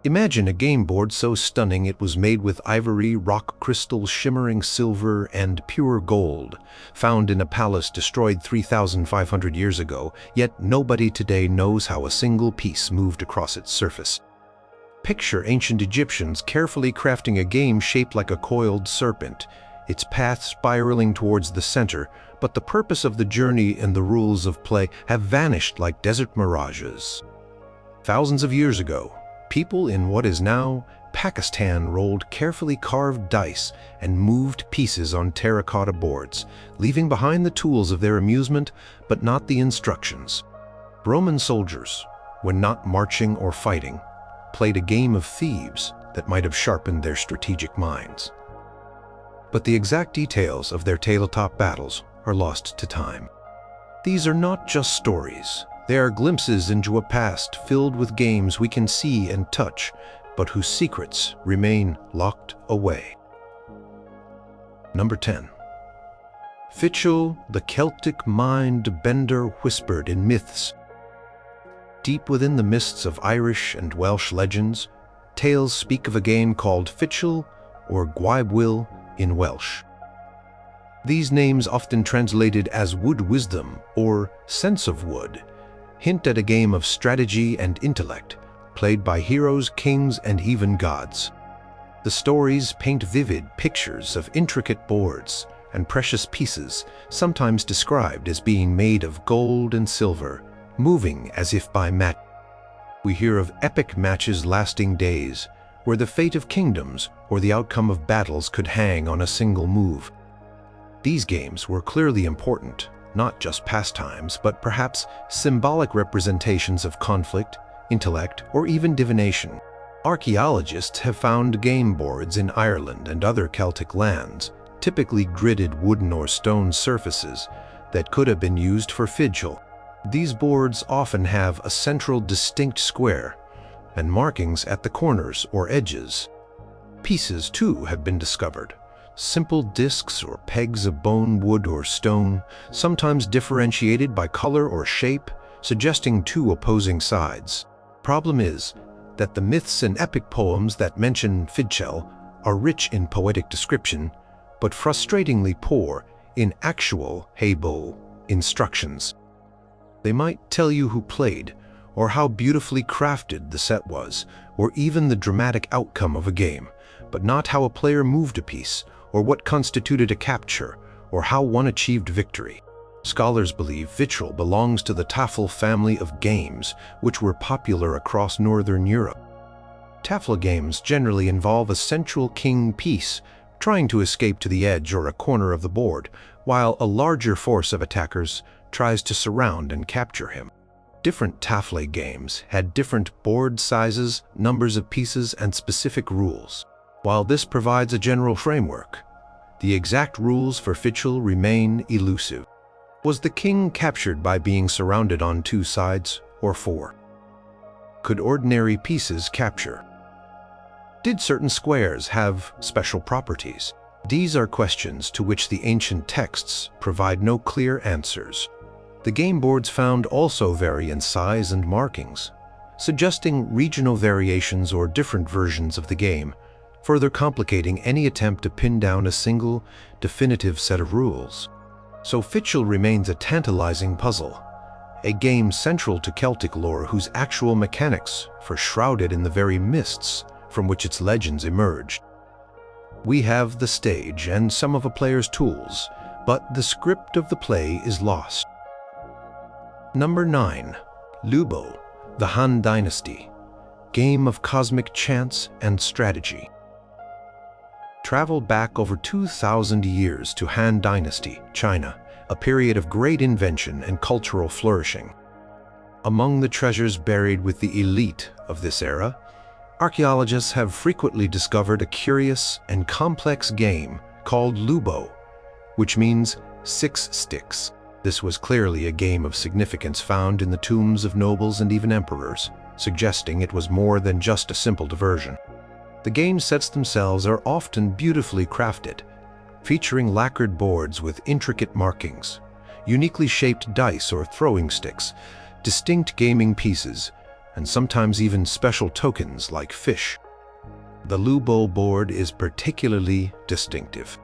Imagine a game board so stunning it was made with ivory, rock crystal, shimmering silver, and pure gold, found in a palace destroyed 3,500 years ago, yet nobody today knows how a single piece moved across its surface. Picture ancient Egyptians carefully crafting a game shaped like a coiled serpent, its path spiraling towards the center, but the purpose of the journey and the rules of play have vanished like desert mirages. Thousands of years ago, people in what is now Pakistan rolled carefully carved dice and moved pieces on terracotta boards, leaving behind the tools of their amusement but not the instructions. Roman soldiers, when not marching or fighting, played a game of thieves that might have sharpened their strategic minds. But the exact details of their tabletop battles are lost to time. These are not just stories. They are glimpses into a past filled with games we can see and touch, but whose secrets remain locked away. Number 10. Fidchell, the Celtic mind-bender whispered in myths. Deep within the mists of Irish and Welsh legends, tales speak of a game called Fidchell or Gwaibwyll in Welsh. These names, often translated as wood wisdom or sense of wood, hint at a game of strategy and intellect, played by heroes, kings, and even gods. The stories paint vivid pictures of intricate boards and precious pieces, sometimes described as being made of gold and silver, moving as if by magic. We hear of epic matches lasting days, where the fate of kingdoms or the outcome of battles could hang on a single move. These games were clearly important, not just pastimes, but perhaps symbolic representations of conflict, intellect, or even divination. Archaeologists have found game boards in Ireland and other Celtic lands, typically gridded wooden or stone surfaces that could have been used for Fidchell. These boards often have a central distinct square and markings at the corners or edges. Pieces, too, have been discovered. Simple discs or pegs of bone, wood, or stone, sometimes differentiated by color or shape, suggesting two opposing sides. Problem is that the myths and epic poems that mention Fidchell are rich in poetic description, but frustratingly poor in actual Heibo instructions. They might tell you who played, or how beautifully crafted the set was, or even the dramatic outcome of a game, but not how a player moved a piece, or what constituted a capture, or how one achieved victory. Scholars believe Fidchell belongs to the Tafl family of games, which were popular across Northern Europe. Tafl games generally involve a central king piece trying to escape to the edge or a corner of the board, while a larger force of attackers tries to surround and capture him. Different Tafl games had different board sizes, numbers of pieces, and specific rules. While this provides a general framework, the exact rules for Fidchell remain elusive. Was the king captured by being surrounded on two sides or four? Could ordinary pieces capture? Did certain squares have special properties? These are questions to which the ancient texts provide no clear answers. The game boards found also vary in size and markings, suggesting regional variations or different versions of the game, further complicating any attempt to pin down a single, definitive set of rules. So Fidchell remains a tantalizing puzzle, a game central to Celtic lore whose actual mechanics are shrouded in the very mists from which its legends emerged. We have the stage and some of a player's tools, but the script of the play is lost. Number 9. Liubo, the Han Dynasty, game of cosmic chance and strategy. Travel back over 2,000 years to Han Dynasty, China, a period of great invention and cultural flourishing. Among the treasures buried with the elite of this era, archaeologists have frequently discovered a curious and complex game called Liubo, which means 6 sticks. This was clearly a game of significance found in the tombs of nobles and even emperors, suggesting it was more than just a simple diversion. The game sets themselves are often beautifully crafted, featuring lacquered boards with intricate markings, uniquely shaped dice or throwing sticks, distinct gaming pieces, and sometimes even special tokens like fish. The Liubo board is particularly distinctive.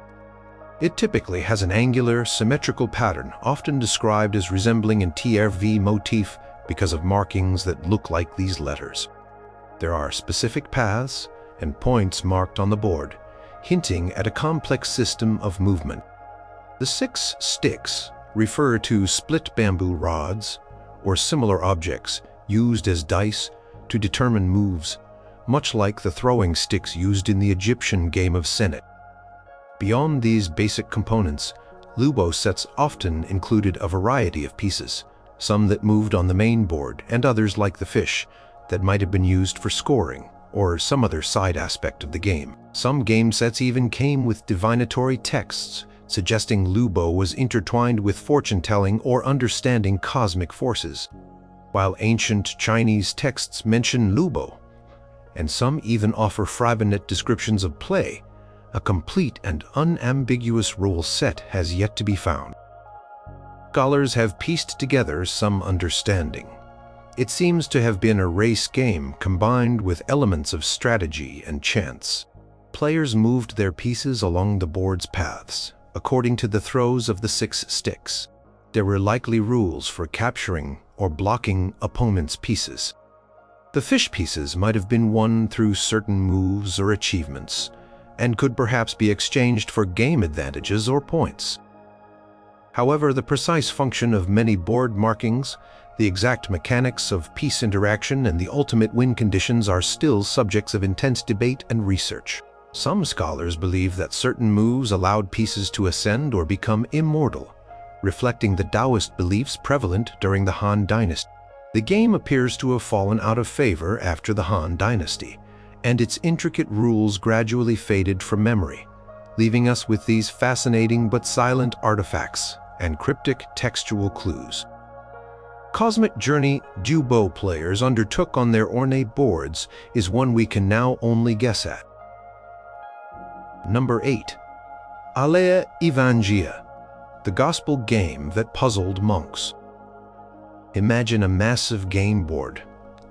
It typically has an angular, symmetrical pattern, often described as resembling an TRV motif because of markings that look like these letters. There are specific paths and points marked on the board, hinting at a complex system of movement. The 6 sticks refer to split bamboo rods or similar objects used as dice to determine moves, much like the throwing sticks used in the Egyptian game of Senet. Beyond these basic components, Liubo sets often included a variety of pieces, some that moved on the main board and others like the fish that might have been used for scoring or some other side aspect of the game. Some game sets even came with divinatory texts, suggesting Liubo was intertwined with fortune-telling or understanding cosmic forces, while ancient Chinese texts mention Liubo, and some even offer fragment descriptions of play. A complete and unambiguous rule set has yet to be found. Scholars have pieced together some understanding. It seems to have been a race game combined with elements of strategy and chance. Players moved their pieces along the board's paths, according to the throws of the 6 sticks. There were likely rules for capturing or blocking opponents' pieces. The fish pieces might have been won through certain moves or achievements, and could perhaps be exchanged for game advantages or points. However, the precise function of many board markings, the exact mechanics of piece interaction, and the ultimate win conditions are still subjects of intense debate and research. Some scholars believe that certain moves allowed pieces to ascend or become immortal, reflecting the Taoist beliefs prevalent during the Han Dynasty. The game appears to have fallen out of favor after the Han Dynasty, and its intricate rules gradually faded from memory, leaving us with these fascinating but silent artifacts and cryptic textual clues. Cosmic journey Liubo players undertook on their ornate boards is one we can now only guess at. Number 8. Alea Evangelii, the gospel game that puzzled monks. Imagine a massive game board,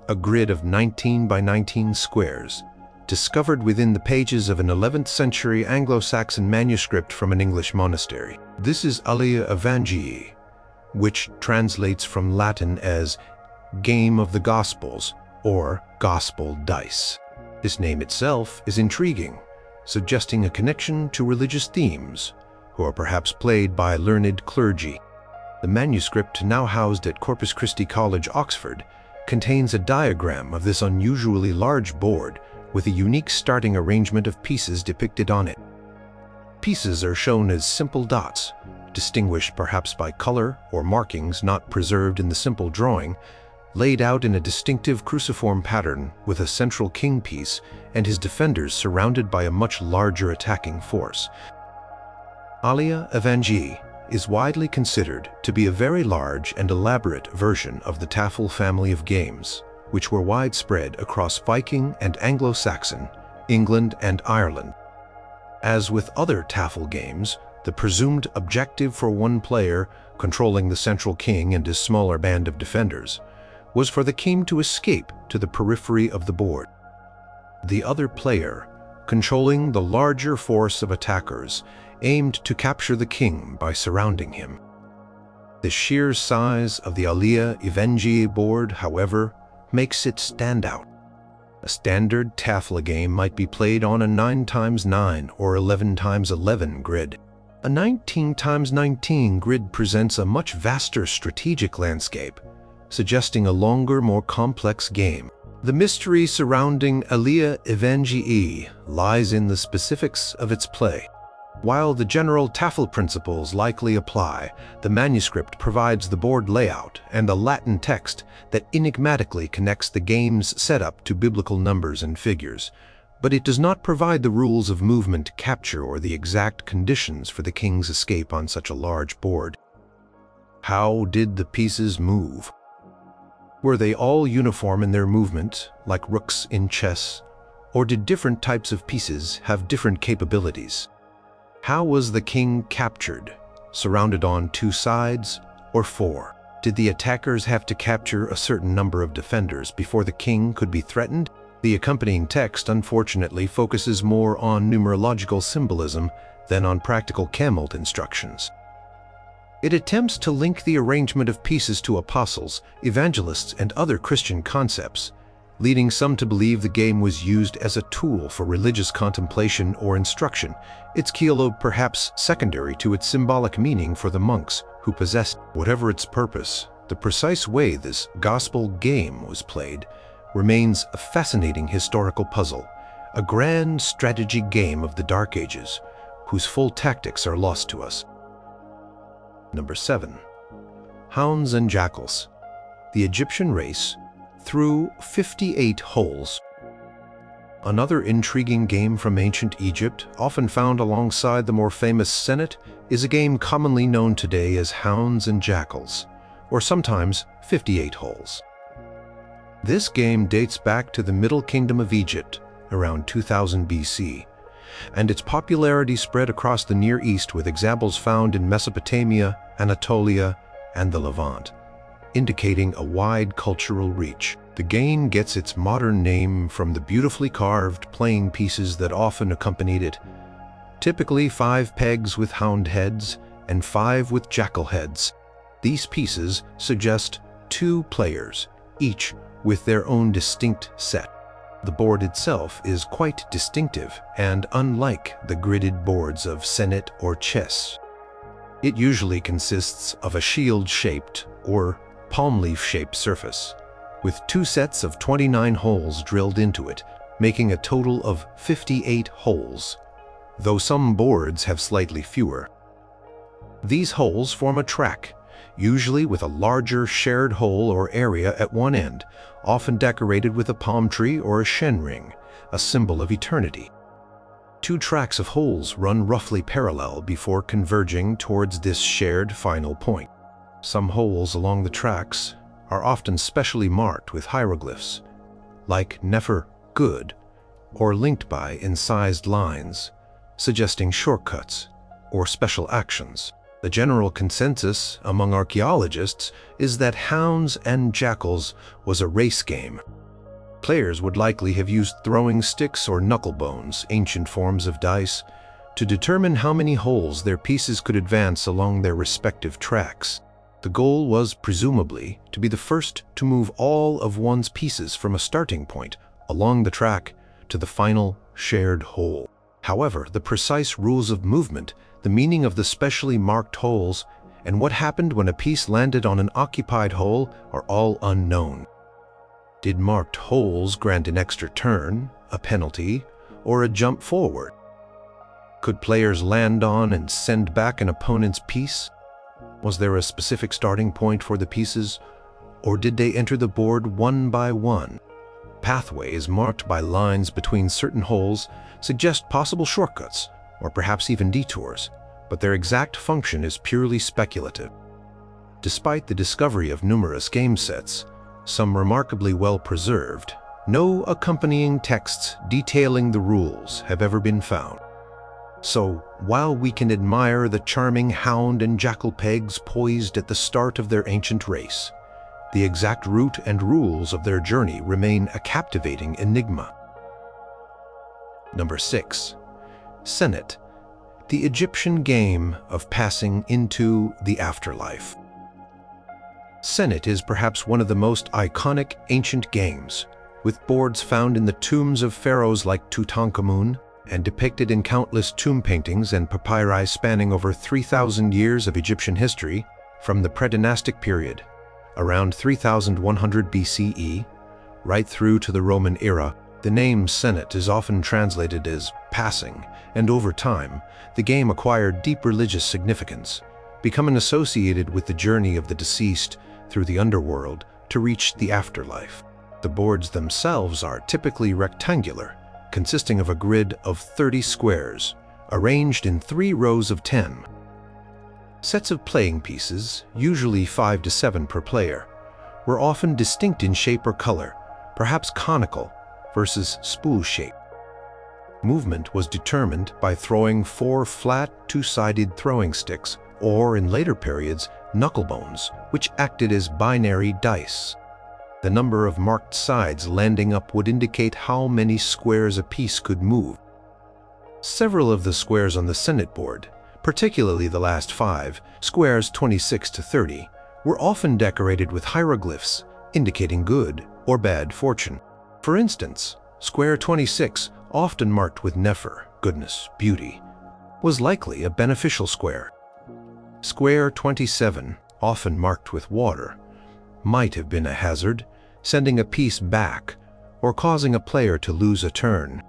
a grid of 19 by 19 squares, discovered within the pages of an 11th century Anglo-Saxon manuscript from an English monastery. This is Alea Evangelii, which translates from Latin as Game of the Gospels or Gospel Dice. This name itself is intriguing, suggesting a connection to religious themes, who are perhaps played by learned clergy. The manuscript, now housed at Corpus Christi College, Oxford, contains a diagram of this unusually large board with a unique starting arrangement of pieces depicted on it. Pieces are shown as simple dots, distinguished perhaps by color or markings not preserved in the simple drawing, laid out in a distinctive cruciform pattern with a central king piece and his defenders surrounded by a much larger attacking force. Alea Evangelii is widely considered to be a very large and elaborate version of the Tafl family of games, which were widespread across Viking and Anglo-Saxon, England and Ireland. As with other Tafl games, the presumed objective for one player, controlling the central king and his smaller band of defenders, was for the king to escape to the periphery of the board. The other player, controlling the larger force of attackers, aimed to capture the king by surrounding him. The sheer size of the Alea Evangelii board, however, makes it stand out. A standard Tafl game might be played on a 9x9 or 11x11 grid. A 19x19 grid presents a much vaster strategic landscape, suggesting a longer, more complex game. The mystery surrounding Alea Evangelii lies in the specifics of its play. While the general Tafl principles likely apply, the manuscript provides the board layout and the Latin text that enigmatically connects the game's setup to biblical numbers and figures, but it does not provide the rules of movement, capture, or the exact conditions for the king's escape on such a large board. How did the pieces move? Were they all uniform in their movement, like rooks in chess, or did different types of pieces have different capabilities? How was the king captured, surrounded on 2 sides or 4? Did the attackers have to capture a certain number of defenders before the king could be threatened? The accompanying text, unfortunately, focuses more on numerological symbolism than on practical camel instructions. It attempts to link the arrangement of pieces to apostles, evangelists, and other Christian concepts, leading some to believe the game was used as a tool for religious contemplation or instruction, its keylode perhaps secondary to its symbolic meaning for the monks who possessed. Whatever its purpose, the precise way this gospel game was played remains a fascinating historical puzzle, a grand strategy game of the Dark Ages, whose full tactics are lost to us. Number 7. Hounds and Jackals. The Egyptian race threw 58 holes. Another intriguing game from ancient Egypt, often found alongside the more famous Senet, is a game commonly known today as Hounds and Jackals, or sometimes 58 holes. This game dates back to the Middle Kingdom of Egypt, around 2000 BC, and its popularity spread across the Near East with examples found in Mesopotamia, Anatolia, and the Levant, indicating a wide cultural reach. The game gets its modern name from the beautifully carved playing pieces that often accompanied it, typically 5 pegs with hound heads and 5 with jackal heads. These pieces suggest 2 players, each with their own distinct set. The board itself is quite distinctive and unlike the gridded boards of Senet or chess. It usually consists of a shield-shaped or palm leaf-shaped surface, with 2 sets of 29 holes drilled into it, making a total of 58 holes, though some boards have slightly fewer. These holes form a track, usually with a larger shared hole or area at one end, often decorated with a palm tree or a shen ring, a symbol of eternity. 2 tracks of holes run roughly parallel before converging towards this shared final point. Some holes along the tracks are often specially marked with hieroglyphs, like Nefer, good, or linked by incised lines, suggesting shortcuts or special actions. The general consensus among archaeologists is that Hounds and Jackals was a race game. Players would likely have used throwing sticks or knuckle bones, ancient forms of dice, to determine how many holes their pieces could advance along their respective tracks. The goal was presumably to be the first to move all of one's pieces from a starting point along the track to the final shared hole. However, the precise rules of movement, the meaning of the specially marked holes, and what happened when a piece landed on an occupied hole are all unknown. Did marked holes grant an extra turn, a penalty, or a jump forward? Could players land on and send back an opponent's piece? Was there a specific starting point for the pieces, or did they enter the board one by one? Pathways marked by lines between certain holes suggest possible shortcuts, or perhaps even detours, but their exact function is purely speculative. Despite the discovery of numerous game sets, some remarkably well preserved, no accompanying texts detailing the rules have ever been found. So, while we can admire the charming hound and jackal pegs poised at the start of their ancient race, the exact route and rules of their journey remain a captivating enigma. Number 6. Senet, the Egyptian game of passing into the afterlife. Senet is perhaps one of the most iconic ancient games, with boards found in the tombs of pharaohs like Tutankhamun and depicted in countless tomb paintings and papyri spanning over 3,000 years of Egyptian history from the pre-dynastic period, around 3100 BCE, right through to the Roman era. The name Senet is often translated as passing, and over time, the game acquired deep religious significance, becoming associated with the journey of the deceased through the underworld to reach the afterlife. The boards themselves are typically rectangular, consisting of a grid of 30 squares, arranged in 3 rows of 10. Sets of playing pieces, usually 5 to 7 per player, were often distinct in shape or color, perhaps conical versus spool shape. Movement was determined by throwing 4 flat, 2-sided throwing sticks, or in later periods, knucklebones, which acted as binary dice. The number of marked sides landing up would indicate how many squares a piece could move. Several of the squares on the Senate board, particularly the last 5, squares 26 to 30, were often decorated with hieroglyphs indicating good or bad fortune. For instance, square 26, often marked with Nefer, goodness, beauty, was likely a beneficial square. Square 27, often marked with water, might have been a hazard, sending a piece back or causing a player to lose a turn.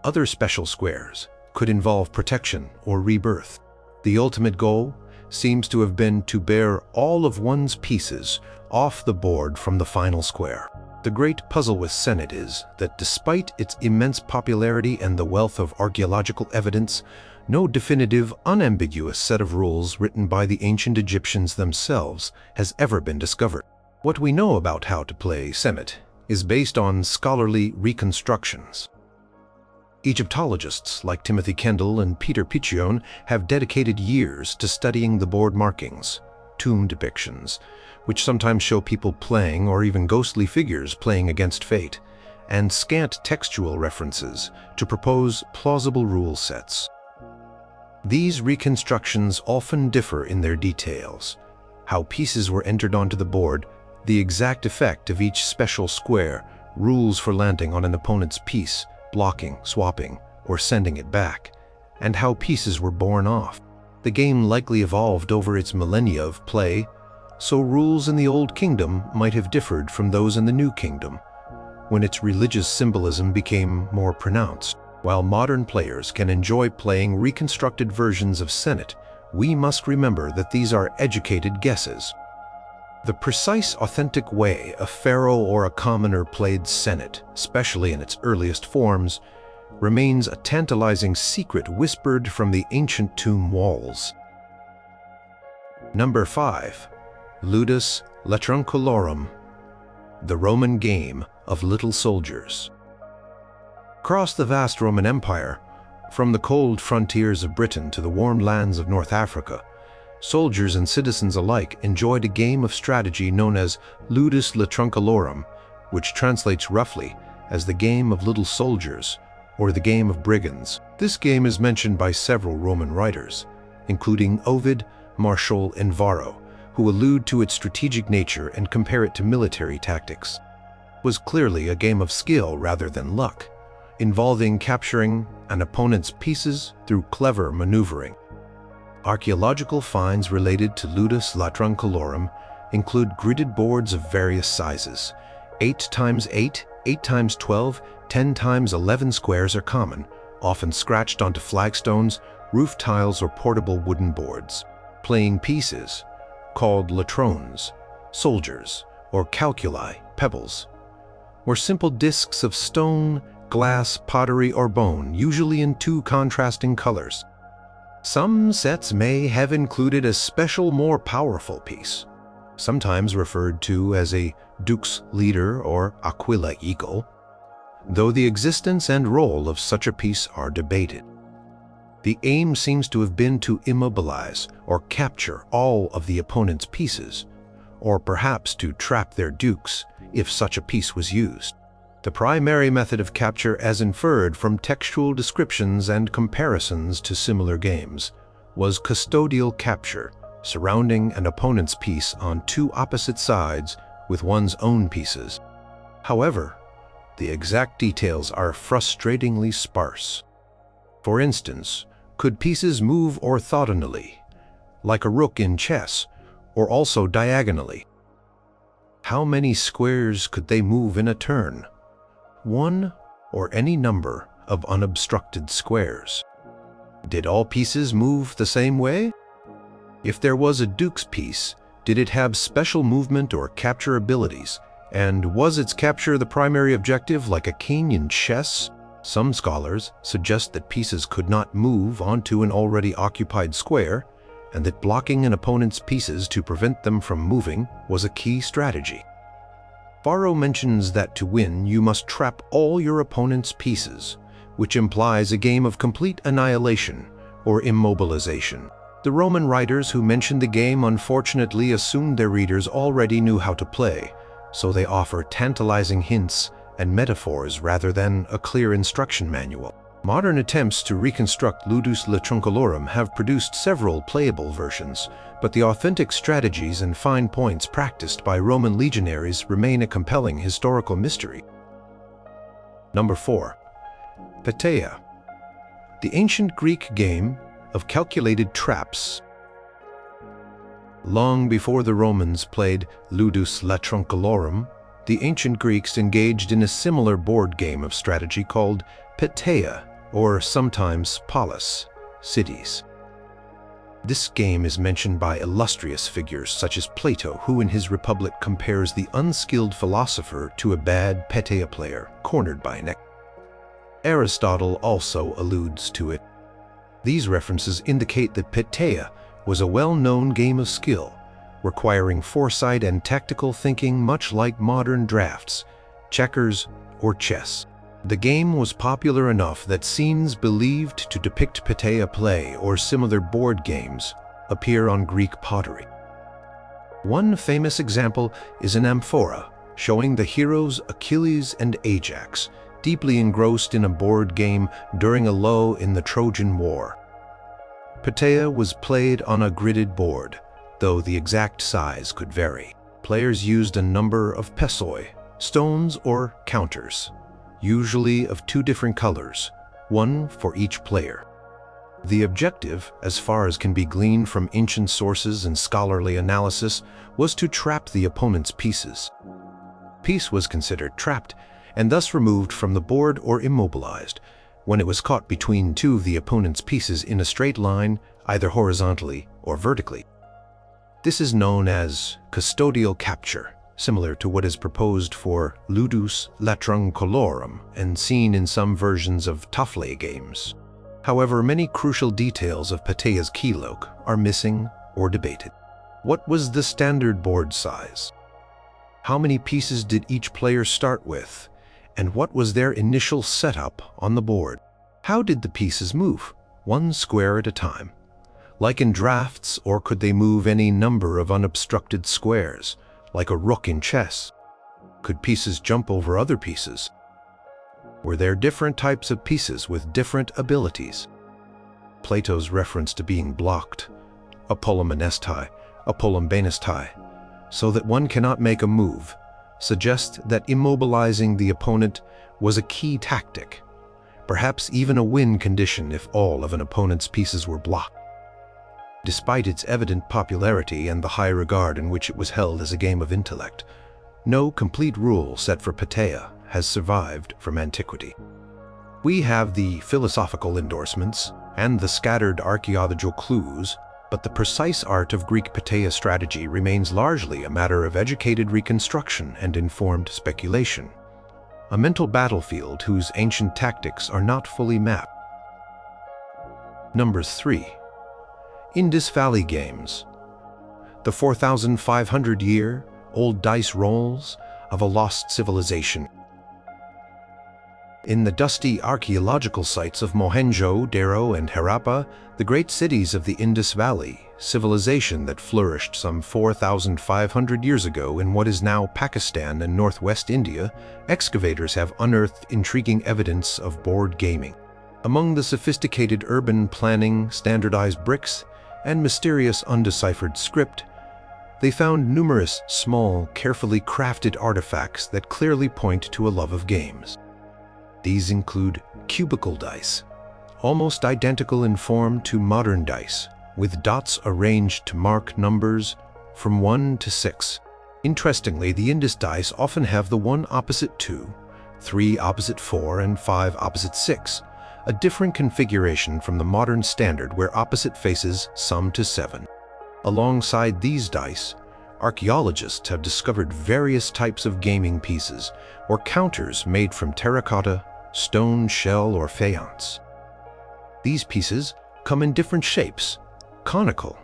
Other special squares could involve protection or rebirth. The ultimate goal seems to have been to bear all of one's pieces off the board from the final square. The great puzzle with Senate is that despite its immense popularity and the wealth of archaeological evidence, no definitive, unambiguous set of rules written by the ancient Egyptians themselves has ever been discovered. What we know about how to play Senate is based on scholarly reconstructions. Egyptologists like Timothy Kendall and Peter Piccione have dedicated years to studying the board markings, tomb depictions, which sometimes show people playing or even ghostly figures playing against fate, and scant textual references to propose plausible rule sets. These reconstructions often differ in their details: how pieces were entered onto the board, the exact effect of each special square, rules for landing on an opponent's piece, blocking, swapping, or sending it back, and how pieces were borne off. The game likely evolved over its millennia of play, so rules in the Old Kingdom might have differed from those in the New Kingdom, when its religious symbolism became more pronounced. While modern players can enjoy playing reconstructed versions of Senate, we must remember that these are educated guesses. The precise, authentic way a pharaoh or a commoner played Senate, especially in its earliest forms, remains a tantalizing secret whispered from the ancient tomb walls. Number 5. Ludus Latrunculorum, the Roman game of little soldiers. Across the vast Roman Empire, from the cold frontiers of Britain to the warm lands of North Africa, soldiers and citizens alike enjoyed a game of strategy known as Ludus Latrunculorum, which translates roughly as the game of little soldiers or the game of brigands. This game is mentioned by several Roman writers, including Ovid, Martial, and Varro, who allude to its strategic nature and compare it to military tactics. It was clearly a game of skill rather than luck, involving capturing an opponent's pieces through clever maneuvering. Archaeological finds related to Ludus Latrunculorum include gridded boards of various sizes. 8x8, 8x12, 10x11 squares are common, often scratched onto flagstones, roof tiles, or portable wooden boards. Playing pieces, called latrones, soldiers, or calculi, pebbles, were simple discs of stone, glass, pottery, or bone, usually in 2 contrasting colors. Some sets may have included a special, more powerful piece, sometimes referred to as a dux leader or aquila eagle, though the existence and role of such a piece are debated. The aim seems to have been to immobilize or capture all of the opponent's pieces, or perhaps to trap their dukes if such a piece was used. The primary method of capture, as inferred from textual descriptions and comparisons to similar games, was custodial capture, surrounding an opponent's piece on 2 opposite sides with one's own pieces. However, the exact details are frustratingly sparse. For instance, could pieces move orthogonally, like a rook in chess, or also diagonally? How many squares could they move in a turn? 1 or any number of unobstructed squares. Did all pieces move the same way? If there was a duke's piece, did it have special movement or capture abilities, and was its capture the primary objective like a king in chess? Some scholars suggest that pieces could not move onto an already occupied square, and that blocking an opponent's pieces to prevent them from moving was a key strategy. Varro mentions that to win, you must trap all your opponent's pieces, which implies a game of complete annihilation or immobilization. The Roman writers who mentioned the game unfortunately assumed their readers already knew how to play, so they offer tantalizing hints and metaphors rather than a clear instruction manual. Modern attempts to reconstruct Ludus Latrunculorum have produced several playable versions, but the authentic strategies and fine points practiced by Roman legionaries remain a compelling historical mystery. Number 4. Peteia. The ancient Greek game of calculated traps. Long before the Romans played Ludus Latrunculorum, the ancient Greeks engaged in a similar board game of strategy called Peteia, or sometimes polis, cities. This game is mentioned by illustrious figures such as Plato, who in his Republic compares the unskilled philosopher to a bad Peteia player cornered by an. Aristotle also alludes to it. These references indicate that Peteia was a well-known game of skill, requiring foresight and tactical thinking much like modern drafts, checkers, or chess. The game was popular enough that scenes believed to depict Peteia play or similar board games appear on Greek pottery. One famous example is an amphora showing the heroes Achilles and Ajax deeply engrossed in a board game during a lull in the Trojan War. Peteia was played on a gridded board, though the exact size could vary. Players used a number of pessoi, stones or counters, usually of 2 different colors, one for each player. The objective, as far as can be gleaned from ancient sources and scholarly analysis, was to trap the opponent's pieces. Piece was considered trapped and thus removed from the board or immobilized when it was caught between 2 of the opponent's pieces in a straight line, either horizontally or vertically. This is known as custodial capture, similar to what is proposed for Ludus Latrunculorum and seen in some versions of Tafl games. However, many crucial details of Peteia's keyloke are missing or debated. What was the standard board size? How many pieces did each player start with? And what was their initial setup on the board? How did the pieces move, one square at a time? Like in drafts, or could they move any number of unobstructed squares, like a rook in chess? Could pieces jump over other pieces? Were there different types of pieces with different abilities? Plato's reference to being blocked, apollumenestai, apollumbenestai, so that one cannot make a move, suggests that immobilizing the opponent was a key tactic, perhaps even a win condition if all of an opponent's pieces were blocked. Despite its evident popularity and the high regard in which it was held as a game of intellect, no complete rule set for Peteia has survived from antiquity. We have the philosophical endorsements and the scattered archaeological clues, but the precise art of Greek Peteia strategy remains largely a matter of educated reconstruction and informed speculation, a mental battlefield whose ancient tactics are not fully mapped. Number 3. Indus Valley Games. The 4,500-year-old dice rolls of a lost civilization. In the dusty archaeological sites of Mohenjo-Daro and Harappa, the great cities of the Indus Valley, civilization that flourished some 4,500 years ago in what is now Pakistan and northwest India, excavators have unearthed intriguing evidence of board gaming. Among the sophisticated urban planning, standardized bricks, and mysterious undeciphered script, they found numerous small, carefully crafted artifacts that clearly point to a love of games. These include cubical dice, almost identical in form to modern dice, with dots arranged to mark numbers from 1 to 6. Interestingly, the Indus dice often have the 1 opposite 2, 3 opposite 4, and 5 opposite 6, a different configuration from the modern standard where opposite faces sum to 7. Alongside these dice, archaeologists have discovered various types of gaming pieces or counters made from terracotta, stone, shell, or faience. These pieces come in different shapes: conical,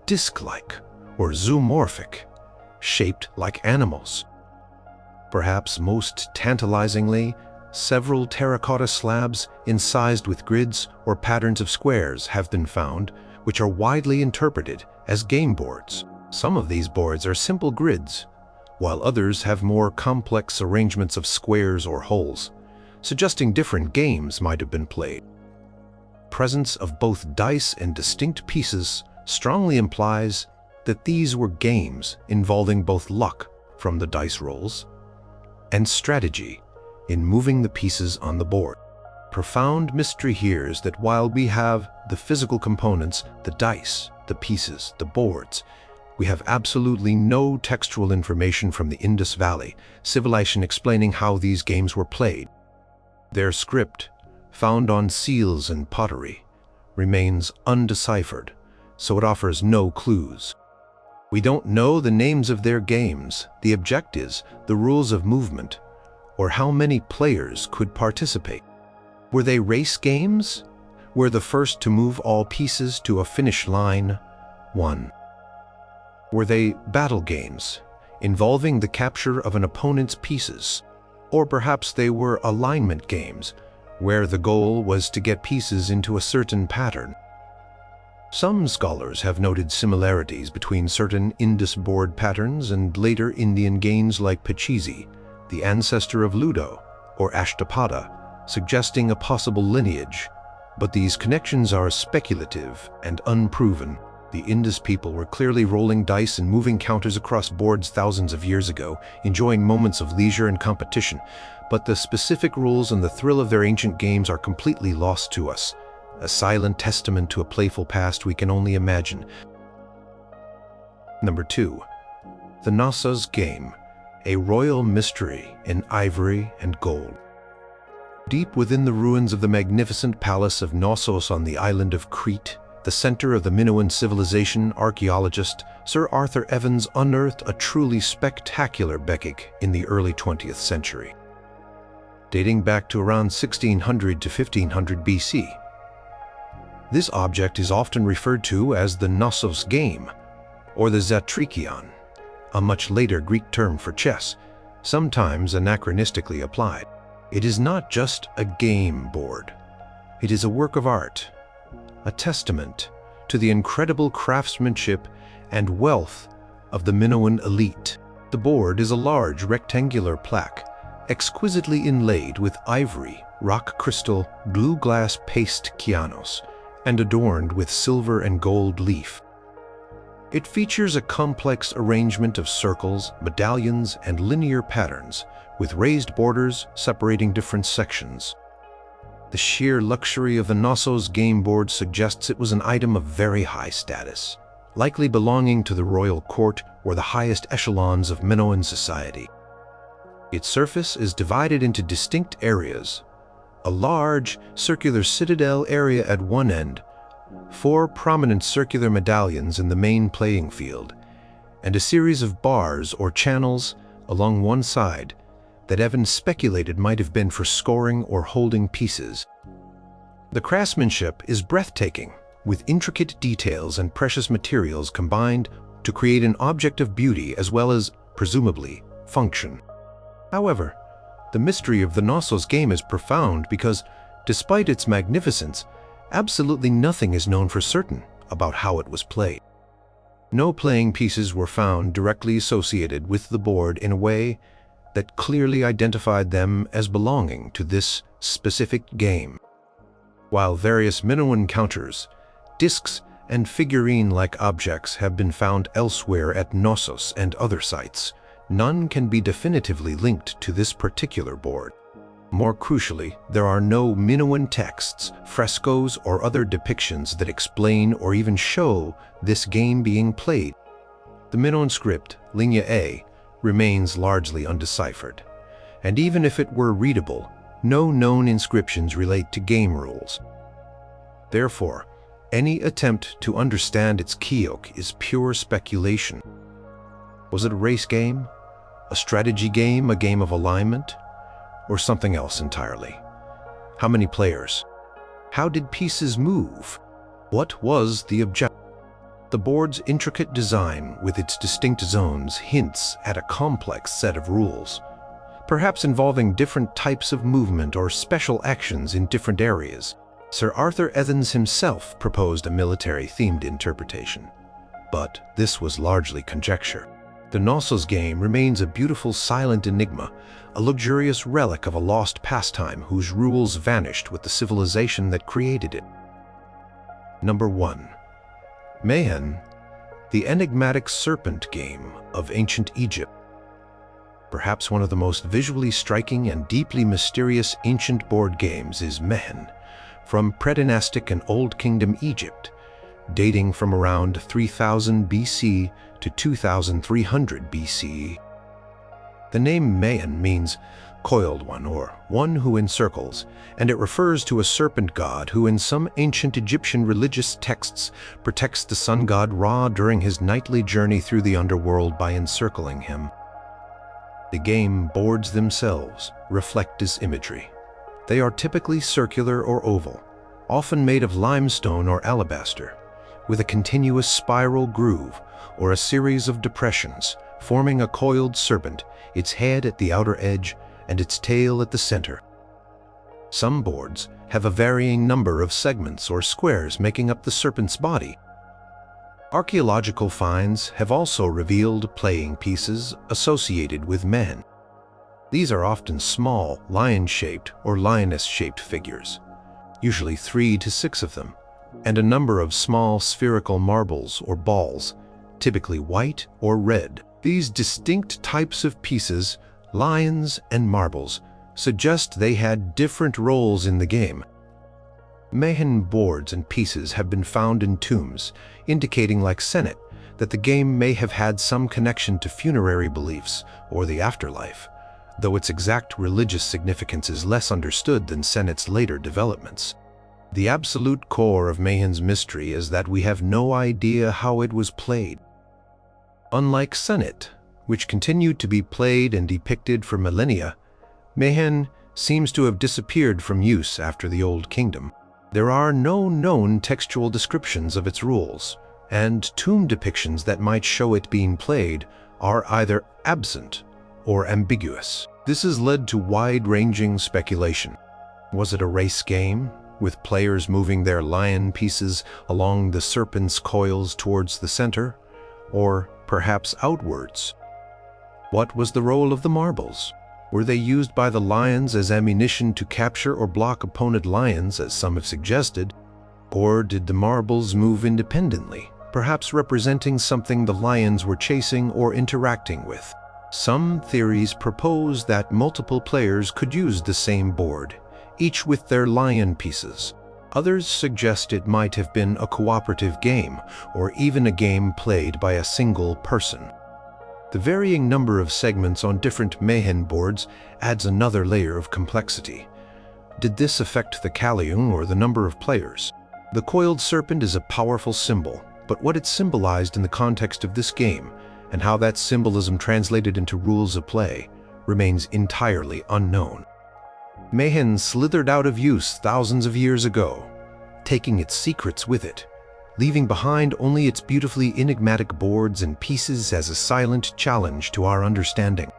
disc-like, or zoomorphic, shaped like animals. Perhaps most tantalizingly, several terracotta slabs incised with grids or patterns of squares have been found, which are widely interpreted as game boards. Some of these boards are simple grids, while others have more complex arrangements of squares or holes, suggesting different games might have been played. Presence of both dice and distinct pieces strongly implies that these were games involving both luck from the dice rolls and strategy in moving the pieces on the board. Profound mystery here is that while we have the physical components, the dice, the pieces, the boards, we have absolutely no textual information from the Indus Valley civilization explaining how these games were played. Their script, found on seals and pottery, remains undeciphered, so it offers no clues. We don't know the names of their games, the objectives, the rules of movement, or how many players could participate. Were they race games? Were the first to move all pieces to a finish line won? Were they battle games, involving the capture of an opponent's pieces? Or perhaps they were alignment games, where the goal was to get pieces into a certain pattern. Some scholars have noted similarities between certain Indus board patterns and later Indian games like Pachisi, the ancestor of Ludo, or Ashtapada, suggesting a possible lineage, but these connections are speculative and unproven. The Indus people were clearly rolling dice and moving counters across boards thousands of years ago, enjoying moments of leisure and competition, but the specific rules and the thrill of their ancient games are completely lost to us, a silent testament to a playful past we can only imagine. Number 2. The Knossos Game, a royal mystery in ivory and gold. Deep within the ruins of the magnificent palace of Knossos on the island of Crete, the center of the Minoan civilization, archaeologist Sir Arthur Evans unearthed a truly spectacular Bekik in the early 20th century, dating back to around 1600 to 1500 BC. This object is often referred to as the Knossos game, or the Zatrikion, a much later Greek term for chess, sometimes anachronistically applied. It is not just a game board. It is a work of art, a testament to the incredible craftsmanship and wealth of the Minoan elite. The board is a large rectangular plaque, exquisitely inlaid with ivory, rock crystal, blue glass paste kyanos, and adorned with silver and gold leaf. It features a complex arrangement of circles, medallions, and linear patterns, with raised borders separating different sections. The sheer luxury of the Knossos game board suggests it was an item of very high status, likely belonging to the royal court or the highest echelons of Minoan society. Its surface is divided into distinct areas: a large circular citadel area at one end, 4 prominent circular medallions in the main playing field, and a series of bars or channels along one side that Evans speculated might have been for scoring or holding pieces. The craftsmanship is breathtaking, with intricate details and precious materials combined to create an object of beauty as well as, presumably, function. However, the mystery of the Knossos game is profound because, despite its magnificence, absolutely nothing is known for certain about how it was played. No playing pieces were found directly associated with the board in a way that clearly identified them as belonging to this specific game. While various Minoan counters, discs, and figurine-like objects have been found elsewhere at Knossos and other sites, none can be definitively linked to this particular board. More crucially, there are no Minoan texts, frescoes, or other depictions that explain or even show this game being played. The Minoan script, Linya A, remains largely undeciphered, and even if it were readable, no known inscriptions relate to game rules. Therefore, any attempt to understand its Kiok is pure speculation. Was it a race game, a strategy game, a game of alignment, or something else entirely? How many players? How did pieces move? What was the objective? The board's intricate design with its distinct zones hints at a complex set of rules, perhaps involving different types of movement or special actions in different areas. Sir Arthur Ethans himself proposed a military-themed interpretation, but this was largely conjecture. The Knossos game remains a beautiful silent enigma, a luxurious relic of a lost pastime whose rules vanished with the civilization that created it. Number 1. Mehen, the enigmatic serpent game of ancient Egypt. Perhaps one of the most visually striking and deeply mysterious ancient board games is Mehen, from predynastic and Old Kingdom Egypt, dating from around 3000 BC to 2300 BCE. The name Mehen means coiled one, or one who encircles, and it refers to a serpent god who in some ancient Egyptian religious texts protects the sun god Ra during his nightly journey through the underworld by encircling him. The game boards themselves reflect this imagery. They are typically circular or oval, often made of limestone or alabaster, with a continuous spiral groove or a series of depressions, forming a coiled serpent, its head at the outer edge and its tail at the center. Some boards have a varying number of segments or squares making up the serpent's body. Archaeological finds have also revealed playing pieces associated with Mehen. These are often small, lion-shaped or lioness-shaped figures, usually 3 to 6 of them, and a number of small spherical marbles or balls, typically white or red. These distinct types of pieces, lions and marbles, suggest they had different roles in the game. Mehen boards and pieces have been found in tombs, indicating, like Senet, that the game may have had some connection to funerary beliefs or the afterlife, though its exact religious significance is less understood than Senet's later developments. The absolute core of Mehen's mystery is that we have no idea how it was played. Unlike Senet, which continued to be played and depicted for millennia, Mehen seems to have disappeared from use after the Old Kingdom. There are no known textual descriptions of its rules, and tomb depictions that might show it being played are either absent or ambiguous. This has led to wide-ranging speculation. Was it a race game, with players moving their lion pieces along the serpent's coils towards the center, or perhaps outwards? What was the role of the marbles? Were they used by the lions as ammunition to capture or block opponent lions, as some have suggested? Or did the marbles move independently, perhaps representing something the lions were chasing or interacting with? Some theories propose that multiple players could use the same board, each with their lion pieces. Others suggest it might have been a cooperative game, or even a game played by a single person. The varying number of segments on different Mehen boards adds another layer of complexity. Did this affect the Kalium or the number of players? The coiled serpent is a powerful symbol, but what it symbolized in the context of this game, and how that symbolism translated into rules of play, remains entirely unknown. Mehen slithered out of use thousands of years ago, taking its secrets with it, leaving behind only its beautifully enigmatic boards and pieces as a silent challenge to our understanding.